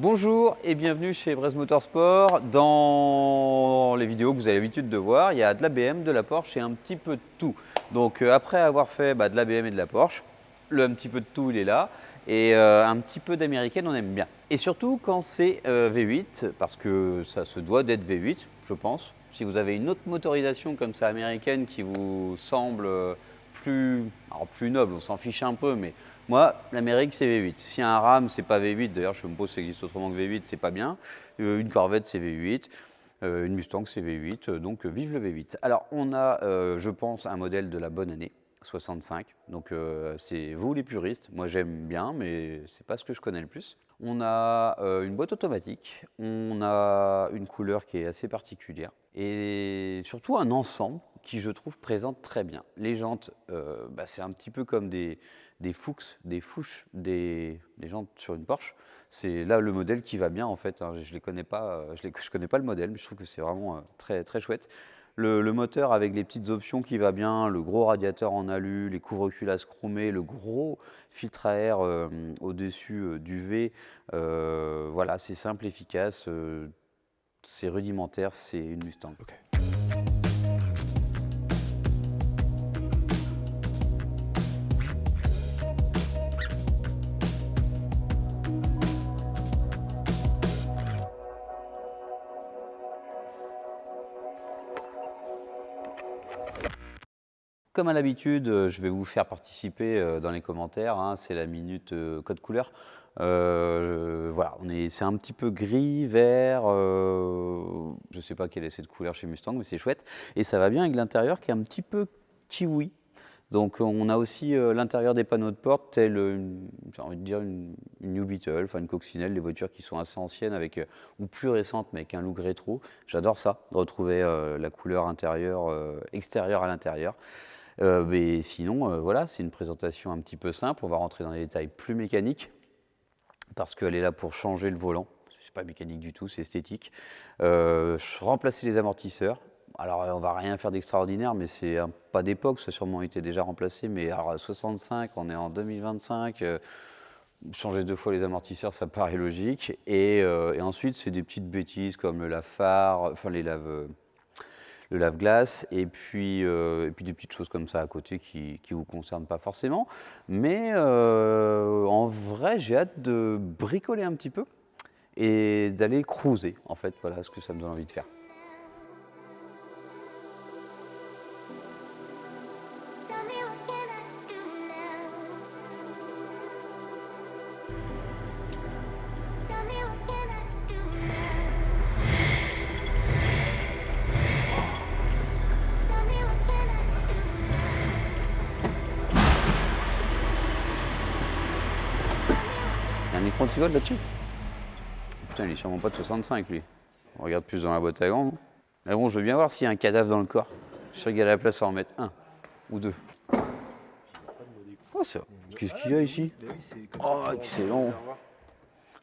Bonjour et bienvenue chez Brez Motorsport. Dans les vidéos que vous avez l'habitude de voir, il y a de la BM, de la Porsche et un petit peu de tout. Donc après avoir fait de la BM et de la Porsche, un petit peu de tout il est là et un petit peu d'américaine on aime bien. Et surtout quand c'est V8 parce que ça se doit d'être V8 je pense. Si vous avez une autre motorisation comme ça américaine qui vous semble plus noble, on s'en fiche un peu mais moi, l'Amérique, c'est V8. Si un RAM, c'est pas V8, d'ailleurs, je me pose si ça existe autrement que V8, c'est pas bien. Une Corvette, c'est V8. Une Mustang, c'est V8. Donc, vive le V8. Alors, on a, je pense, un modèle de la bonne année, 65. Donc, c'est vous les puristes. Moi, j'aime bien, mais c'est pas ce que je connais le plus. On a une boîte automatique. On a une couleur qui est assez particulière. Et surtout, un ensemble qui, je trouve, présente très bien. Les jantes, c'est un petit peu comme des Fuchs, des Fuchs, des jantes sur une Porsche. C'est là le modèle qui va bien en fait. Je ne connais pas, je connais pas le modèle, mais je trouve que c'est vraiment très, très chouette. Le moteur avec les petites options qui va bien, le gros radiateur en alu, les couvre-culasses chromées, le gros filtre à air au-dessus du V. Voilà, c'est simple, efficace, c'est rudimentaire, c'est une Mustang. Okay. Comme à l'habitude, je vais vous faire participer dans les commentaires, hein, c'est la minute code couleur. Voilà, c'est un petit peu gris, vert, je ne sais pas quelle est cette couleur chez Mustang, mais c'est chouette. Et ça va bien avec l'intérieur qui est un petit peu kiwi. Donc on a aussi l'intérieur des panneaux de porte, tel, j'ai envie de dire, une New Beetle, enfin une coccinelle, les voitures qui sont assez anciennes avec, ou plus récentes, mais avec un look rétro. J'adore ça, de retrouver la couleur intérieure, extérieure à l'intérieur. Mais sinon, voilà, c'est une présentation un petit peu simple. On va rentrer dans les détails plus mécaniques parce qu'elle est là pour changer le volant. C'est pas mécanique du tout, c'est esthétique. Remplacer les amortisseurs. Alors, on va rien faire d'extraordinaire, mais c'est pas d'époque, ça a sûrement été déjà remplacé. Mais alors, 65, on est en 2025. Changer 2 fois les amortisseurs, ça paraît logique. Et ensuite, c'est des petites bêtises comme le lave-phare, enfin le lave-glace, et puis des petites choses comme ça à côté qui ne vous concernent pas forcément. Mais en vrai, j'ai hâte de bricoler un petit peu et d'aller cruiser, en fait. Voilà ce que ça me donne envie de faire. Il y a un micro anti-vol là-dessus? Putain, il est sûrement pas de 65 lui. On regarde plus dans la boîte à gants. Mais bon, je veux bien voir s'il y a un cadavre dans le corps. Je suis sûr qu'il y a la place à en mettre un ou deux. Oh, ça. Qu'est-ce qu'il y a ici? Oh, excellent.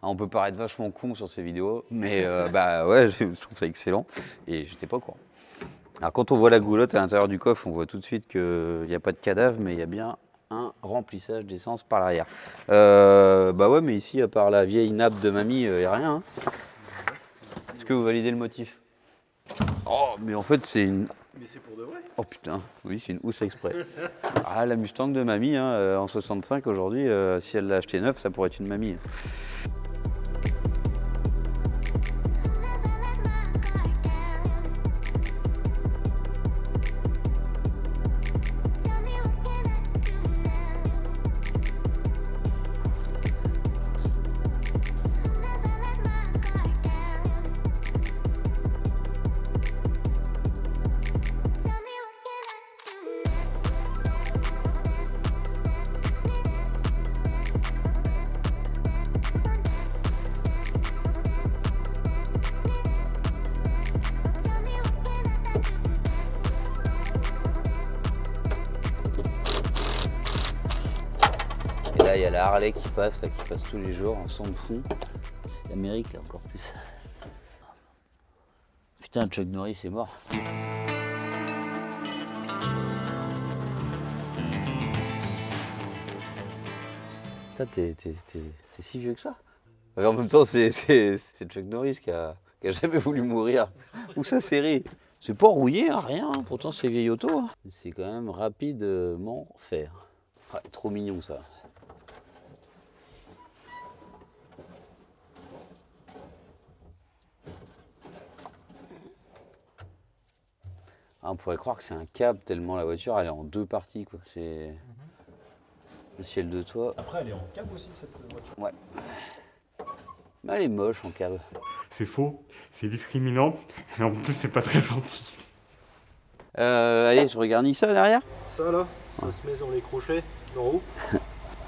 On peut paraître vachement con sur ces vidéos, mais ouais, je trouve ça excellent et j'étais pas au courant. Alors quand on voit la goulotte à l'intérieur du coffre, on voit tout de suite qu'il n'y a pas de cadavre, mais il y a bien un remplissage d'essence par l'arrière. Ouais, mais ici, à part la vieille nappe de mamie, il n'y a rien. Hein. Est-ce que vous validez le motif? Oh, mais en fait, c'est une... Mais c'est pour de vrai? Oh putain, oui, c'est une housse exprès. Ah, la Mustang de mamie, hein, en 65, aujourd'hui, si elle l'a acheté neuf, ça pourrait être une mamie. Et là, il y a la Harley qui passe tous les jours en son de fond. L'Amérique, là, encore plus. Putain, Chuck Norris est mort. Putain, t'es si vieux que ça? En même temps, c'est Chuck Norris qui a jamais voulu mourir. Ou sa série. C'est pas rouillé, hein, rien. Pourtant, c'est vieille auto. Hein. C'est quand même rapidement fait. Ah, trop mignon ça. Ah, on pourrait croire que c'est un cab tellement la voiture elle est en deux parties quoi. C'est le ciel de toit. Après, elle est en cab aussi cette voiture. Ouais. Mais elle est moche en cab. C'est faux, c'est discriminant, et en plus c'est pas très gentil. Allez, je regarde ça derrière. Ça là, ça se met sur les crochets d'en haut.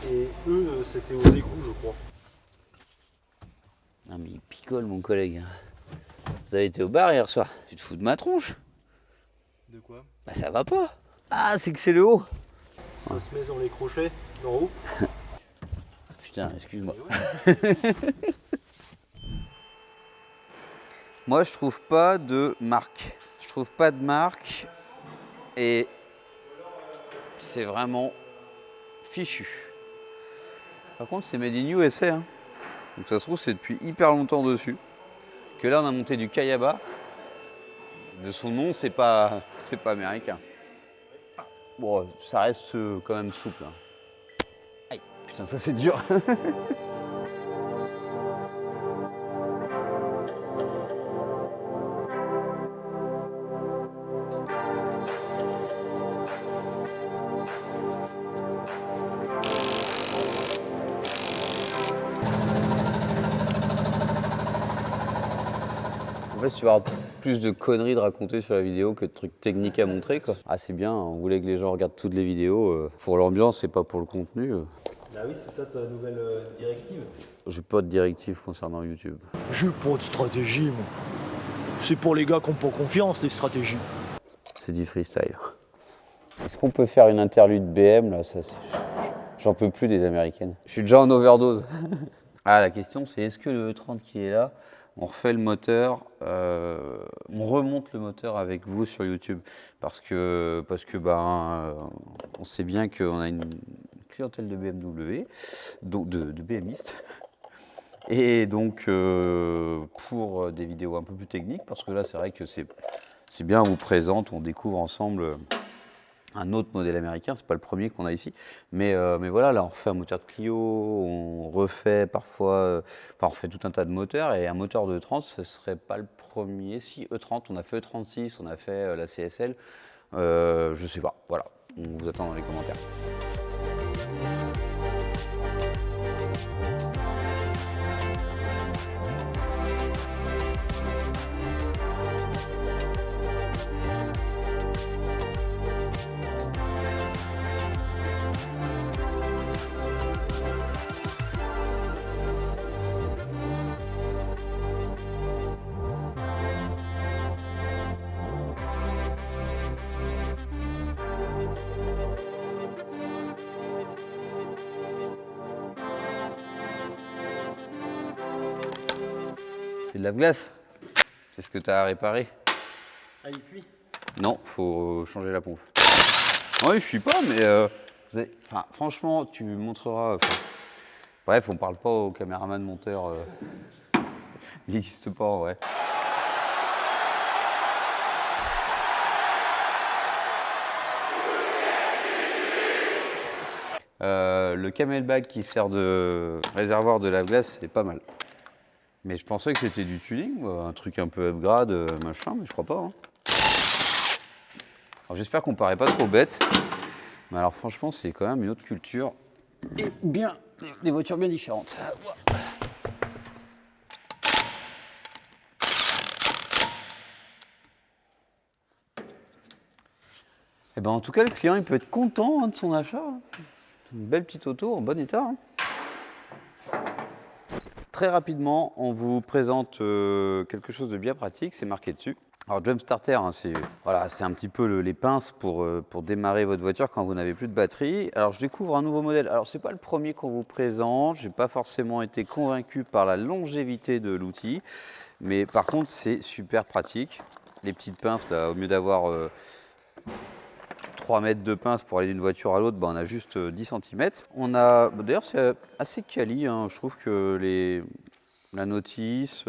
Et eux, c'était aux écrous, je crois. Ah mais il picole mon collègue. Vous avez été au bar hier soir. Tu te fous de ma tronche? De quoi? Bah ça va pas. Ah c'est que c'est le haut. Ça se met sur les crochets d'en haut. Putain, excuse-moi. Moi je trouve pas de marque. Je trouve pas de marque. Et c'est vraiment fichu. Par contre c'est made in USA. Hein. Donc ça se trouve c'est depuis hyper longtemps dessus. Que là on a monté du Kayaba. De son nom c'est pas américain. Bon ça reste quand même souple. Hein. Aïe, putain ça c'est dur. En fait, tu vas avoir plus de conneries de raconter sur la vidéo que de trucs techniques à montrer, quoi. Ah, c'est bien, on voulait que les gens regardent toutes les vidéos pour l'ambiance et pas pour le contenu. Bah oui, c'est ça ta nouvelle directive. J'ai pas de directive concernant YouTube. J'ai pas de stratégie, moi. C'est pour les gars qui ont pas confiance, les stratégies. C'est du freestyle. Est-ce qu'on peut faire une interlude BM, là j'en peux plus des américaines. Je suis déjà en overdose. Ah, la question, c'est est-ce que le E30 qui est là, on refait le moteur, on remonte le moteur avec vous sur YouTube parce que on sait bien qu'on a une clientèle de BMW, donc de BMistes. Et donc pour des vidéos un peu plus techniques, parce que là c'est vrai que c'est bien, on vous présente, on découvre ensemble un autre modèle américain, c'est pas le premier qu'on a ici, mais voilà, là on refait un moteur de Clio, on refait parfois, on refait tout un tas de moteurs, et un moteur de E30, ce serait pas le premier. Si, E30, on a fait E36, on a fait la CSL, je sais pas, voilà, on vous attend dans les commentaires. C'est de la glace. C'est ce que tu as à réparer. Ah, il fuit? Non, faut changer la pompe. Non, il fuit pas, mais franchement, tu montreras. Bref, on parle pas au caméraman monteur. Il n'existe pas en vrai. Le camelback qui sert de réservoir de lave-glace, c'est pas mal. Mais je pensais que c'était du tuning, un truc un peu upgrade, machin, mais je crois pas. Hein. Alors j'espère qu'on paraît pas trop bête. Mais alors franchement, c'est quand même une autre culture. Et bien, des voitures bien différentes. Et ben en tout cas, le client il peut être content de son achat. Une belle petite auto en bon état. Hein. Très rapidement, on vous présente quelque chose de bien pratique, c'est marqué dessus. Alors Jump Starter, hein, c'est un petit peu les pinces pour démarrer votre voiture quand vous n'avez plus de batterie. Alors je découvre un nouveau modèle. Alors c'est pas le premier qu'on vous présente, j'ai pas forcément été convaincu par la longévité de l'outil, mais par contre c'est super pratique. Les petites pinces là, au lieu d'avoir 3 mètres de pince pour aller d'une voiture à l'autre, on a juste 10 cm. D'ailleurs c'est assez quali, hein. Je trouve que la notice,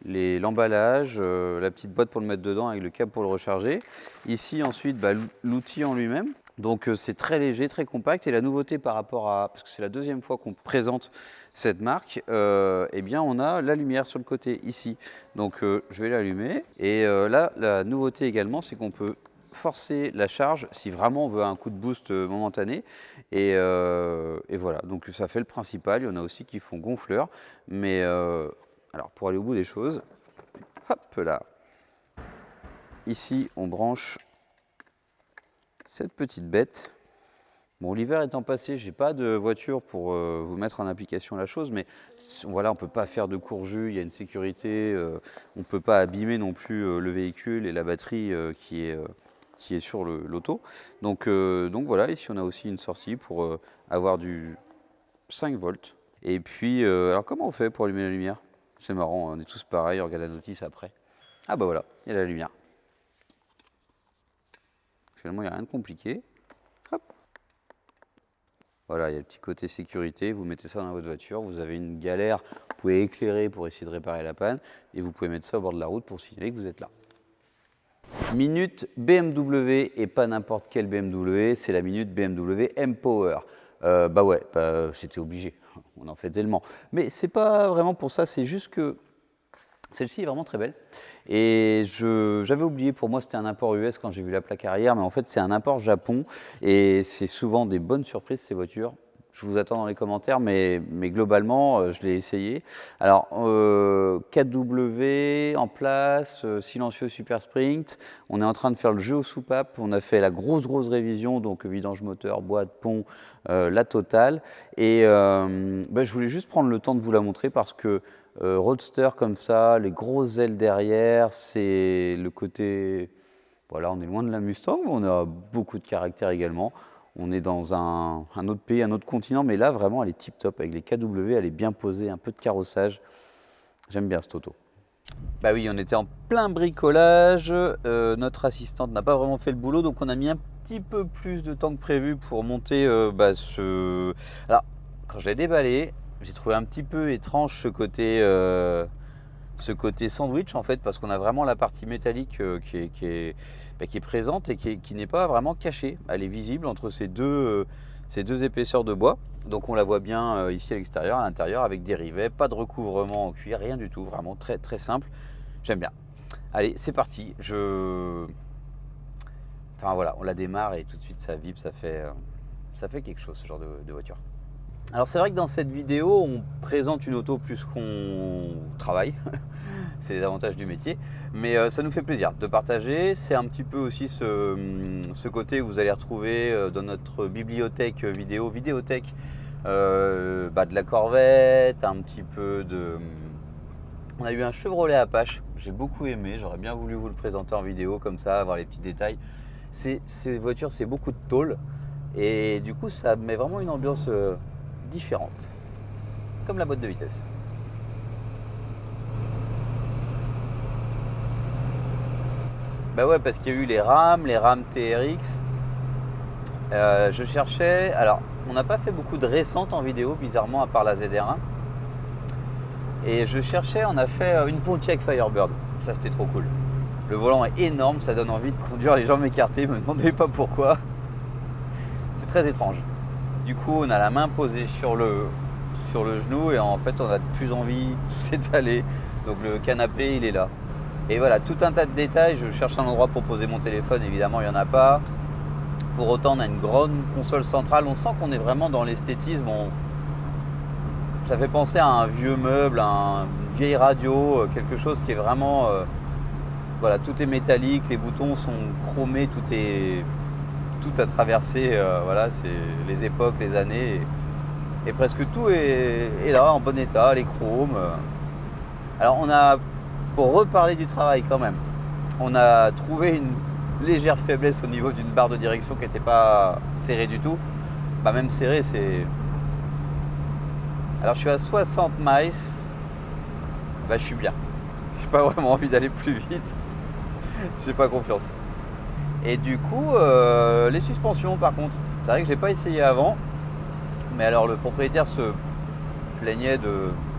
l'emballage, la petite boîte pour le mettre dedans avec le câble pour le recharger. Ici ensuite l'outil en lui-même. Donc c'est très léger, très compact. Et la nouveauté par rapport à, parce que c'est la deuxième fois qu'on présente cette marque, eh bien on a la lumière sur le côté ici. Donc je vais l'allumer. Et là, la nouveauté également, c'est qu'on peut forcer la charge si vraiment on veut un coup de boost momentané. Et voilà, donc ça fait le principal. Il y en a aussi qui font gonfleur. Mais alors pour aller au bout des choses, hop là. Ici, on branche cette petite bête. Bon, l'hiver étant passé, j'ai pas de voiture pour vous mettre en application la chose, mais voilà, on peut pas faire de courjus, il y a une sécurité, on peut pas abîmer non plus le véhicule et la batterie qui est sur l'auto. Donc voilà, ici on a aussi une sortie pour avoir du 5 volts. Et puis, alors comment on fait pour allumer la lumière? C'est marrant, on est tous pareils, on regarde la notice après. Ah bah voilà, il y a la lumière. Finalement, il n'y a rien de compliqué. Hop. Voilà, il y a le petit côté sécurité. Vous mettez ça dans votre voiture. Vous avez une galère. Vous pouvez éclairer pour essayer de réparer la panne. Et vous pouvez mettre ça au bord de la route pour signaler que vous êtes là. Minute BMW et pas n'importe quelle BMW. C'est la minute BMW M-Power. Bah ouais, c'était obligé. On en fait tellement. Mais c'est pas vraiment pour ça. C'est juste que celle-ci est vraiment très belle. Et j'avais oublié, pour moi c'était un import US quand j'ai vu la plaque arrière, mais en fait c'est un import Japon et c'est souvent des bonnes surprises ces voitures. Je vous attends dans les commentaires, mais globalement je l'ai essayé. Alors 4W en place, silencieux Super Sprint. On est en train de faire le jeu aux soupapes. On a fait la grosse révision, donc vidange moteur, boîte, pont, la totale. Et je voulais juste prendre le temps de vous la montrer parce que roadster comme ça, les grosses ailes derrière, c'est le côté... Voilà, on est loin de la Mustang, mais on a beaucoup de caractère également. On est dans un autre pays, un autre continent, mais là, vraiment, elle est tip-top. Avec les KW, elle est bien posée, un peu de carrossage. J'aime bien cette auto. Bah oui, on était en plein bricolage. Notre assistante n'a pas vraiment fait le boulot, donc on a mis un petit peu plus de temps que prévu pour monter ce... Alors, quand je l'ai déballé, j'ai trouvé un petit peu étrange ce côté sandwich en fait, parce qu'on a vraiment la partie métallique qui est présente et qui n'est pas vraiment cachée. Elle est visible entre ces deux épaisseurs de bois. Donc on la voit bien ici à l'extérieur, à l'intérieur, avec des rivets, pas de recouvrement en cuir, rien du tout, vraiment très très simple. J'aime bien. Allez, c'est parti. Enfin voilà, on la démarre et tout de suite ça vibre, ça fait quelque chose ce genre de voiture. Alors c'est vrai que dans cette vidéo, on présente une auto plus qu'on travaille, c'est les avantages du métier, mais ça nous fait plaisir de partager. C'est un petit peu aussi ce côté que vous allez retrouver dans notre bibliothèque vidéothèque, de la Corvette, un petit peu de... On a eu un Chevrolet Apache, j'ai beaucoup aimé, j'aurais bien voulu vous le présenter en vidéo comme ça, avoir les petits détails. Ces voitures, c'est beaucoup de tôle et du coup ça met vraiment une ambiance... différente, comme la boîte de vitesse. Bah ouais, parce qu'il y a eu les RAM TRX. Je cherchais, alors on n'a pas fait beaucoup de récentes en vidéo, bizarrement, à part la ZR1. Et je cherchais, on a fait une Pontiac Firebird. Ça c'était trop cool. Le volant est énorme, ça donne envie de conduire les jambes écartées, me demandez pas pourquoi. C'est très étrange. Du coup, on a la main posée sur le genou et en fait, on a de plus envie de s'étaler. Donc le canapé, il est là. Et voilà, tout un tas de détails. Je cherche un endroit pour poser mon téléphone. Évidemment, il n'y en a pas. Pour autant, on a une grande console centrale. On sent qu'on est vraiment dans l'esthétisme. Ça fait penser à un vieux meuble, une vieille radio, quelque chose qui est vraiment... voilà, tout est métallique, les boutons sont chromés, tout a traversé, voilà, c'est les époques, les années, et presque tout est là, en bon état, les chromes. Alors on a, pour reparler du travail quand même, on a trouvé une légère faiblesse au niveau d'une barre de direction qui n'était pas serrée du tout. Bah même serrée, c'est... Alors je suis à 60 miles, bah je suis bien. J'ai pas vraiment envie d'aller plus vite, j'ai pas confiance. Et du coup, les suspensions par contre, c'est vrai que je n'ai pas essayé avant, mais alors le propriétaire se plaignait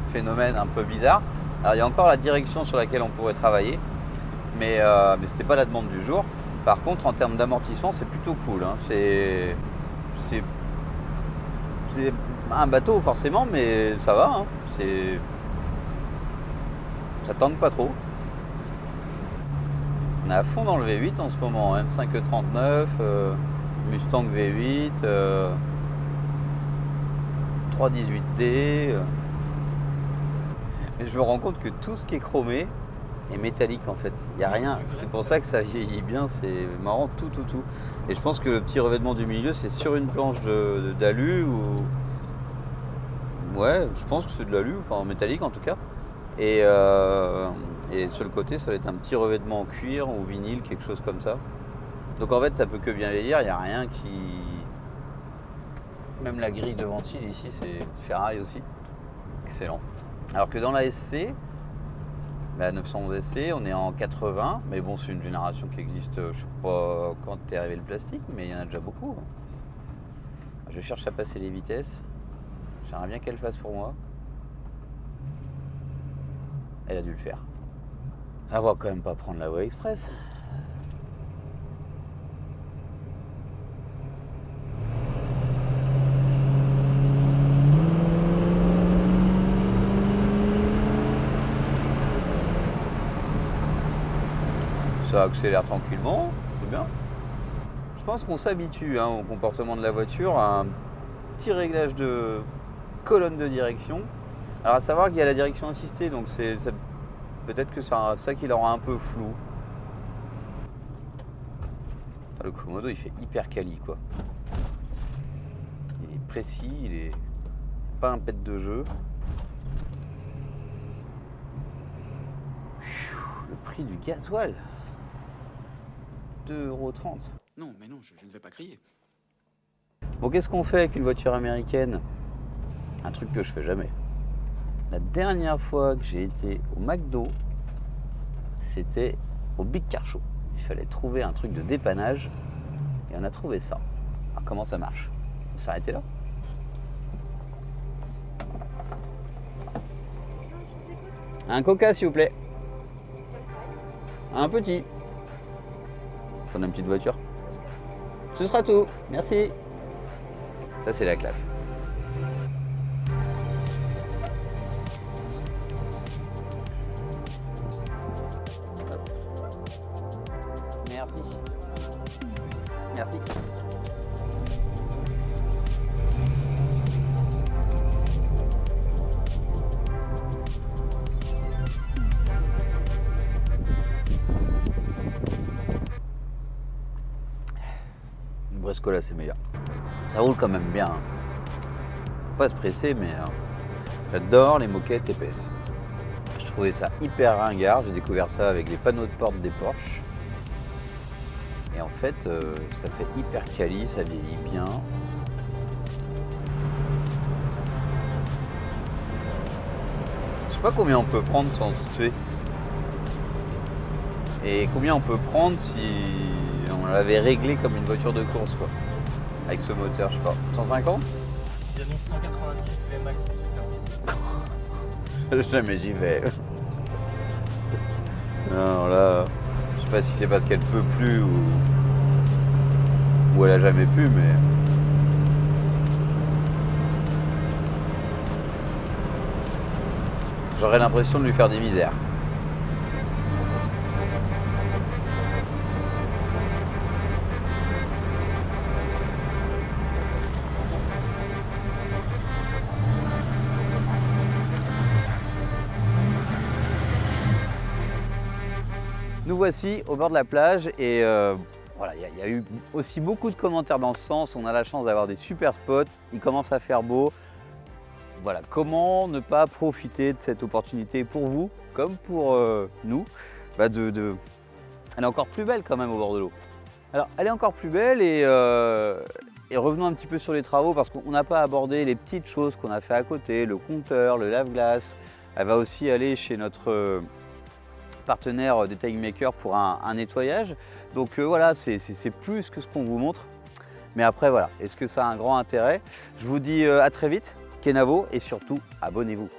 phénomène un peu bizarre. Alors il y a encore la direction sur laquelle on pourrait travailler, mais c'était pas la demande du jour. Par contre, en termes d'amortissement, c'est plutôt cool. Hein. C'est un bateau forcément, mais ça va. Hein. Ça tangue pas trop. On est à fond dans le V8 en ce moment, M5E39, Mustang V8, 318D. Et je me rends compte que tout ce qui est chromé est métallique en fait. Il n'y a rien. C'est pour ça que ça vieillit bien, c'est marrant, tout. Et je pense que le petit revêtement du milieu, c'est sur une planche d'alu ou... Ouais, je pense que c'est de l'alu, enfin en métallique en tout cas. Et sur le côté, ça va être un petit revêtement en cuir ou vinyle, quelque chose comme ça. Donc en fait, ça peut que bien vieillir, il n'y a rien qui... Même la grille de ventile ici, c'est ferraille aussi. Excellent. Alors que dans la SC, la 911 SC, on est en 80, mais bon, c'est une génération qui existe, je sais pas quand est arrivé le plastique, mais il y en a déjà beaucoup. Je cherche à passer les vitesses. J'aimerais bien qu'elle fasse pour moi. Elle a dû le faire. Elle va quand même pas prendre la voie express. Ça accélère tranquillement, c'est bien. Je pense qu'on s'habitue au comportement de la voiture à un petit réglage de colonne de direction. Alors à savoir qu'il y a la direction assistée, donc peut-être que c'est ça qui la rend un peu flou. Le Komodo il fait hyper quali quoi. Il est précis, il est pas un pet de jeu. Le prix du gasoil, 2,30 €. Non, mais non, je ne vais pas crier. Bon, qu'est-ce qu'on fait avec une voiture américaine? Un truc que je fais jamais. La dernière fois que j'ai été au McDo, c'était au Big Car Show. Il fallait trouver un truc de dépannage et on a trouvé ça. Alors comment ça marche? On s'est arrêté là? Un Coca s'il vous plaît. Un petit. T'en as une petite voiture? Ce sera tout, merci. Ça c'est la classe. Merci. Merci. Le Brescola c'est meilleur. Ça roule quand même bien. Faut pas se presser, mais j'adore les moquettes épaisses. Je trouvais ça hyper ringard. J'ai découvert ça avec les panneaux de porte des Porsche. Et en fait, ça fait hyper quali, ça vieillit bien. Je sais pas combien on peut prendre sans se tuer. Et combien on peut prendre si on l'avait réglé comme une voiture de course quoi. Avec ce moteur, je sais pas, 150? Il annonce 190 VMAX sur ce cas. Jamais j'y vais. Non, là, je sais pas si c'est parce qu'elle peut plus ou elle a jamais pu, mais... J'aurais l'impression de lui faire des misères. Nous voici au bord de la plage et voilà, il y a eu aussi beaucoup de commentaires dans ce sens. On a la chance d'avoir des super spots, il commence à faire beau. Voilà, comment ne pas profiter de cette opportunité pour vous, comme pour nous, elle est encore plus belle quand même au bord de l'eau. Alors, elle est encore plus belle et revenons un petit peu sur les travaux parce qu'on n'a pas abordé les petites choses qu'on a fait à côté, le compteur, le lave-glace. Elle va aussi aller chez notre partenaire Detailing Maker pour un nettoyage. Donc voilà, c'est plus que ce qu'on vous montre. Mais après voilà, est-ce que ça a un grand intérêt? Je vous dis à très vite, Kenavo, et surtout abonnez-vous.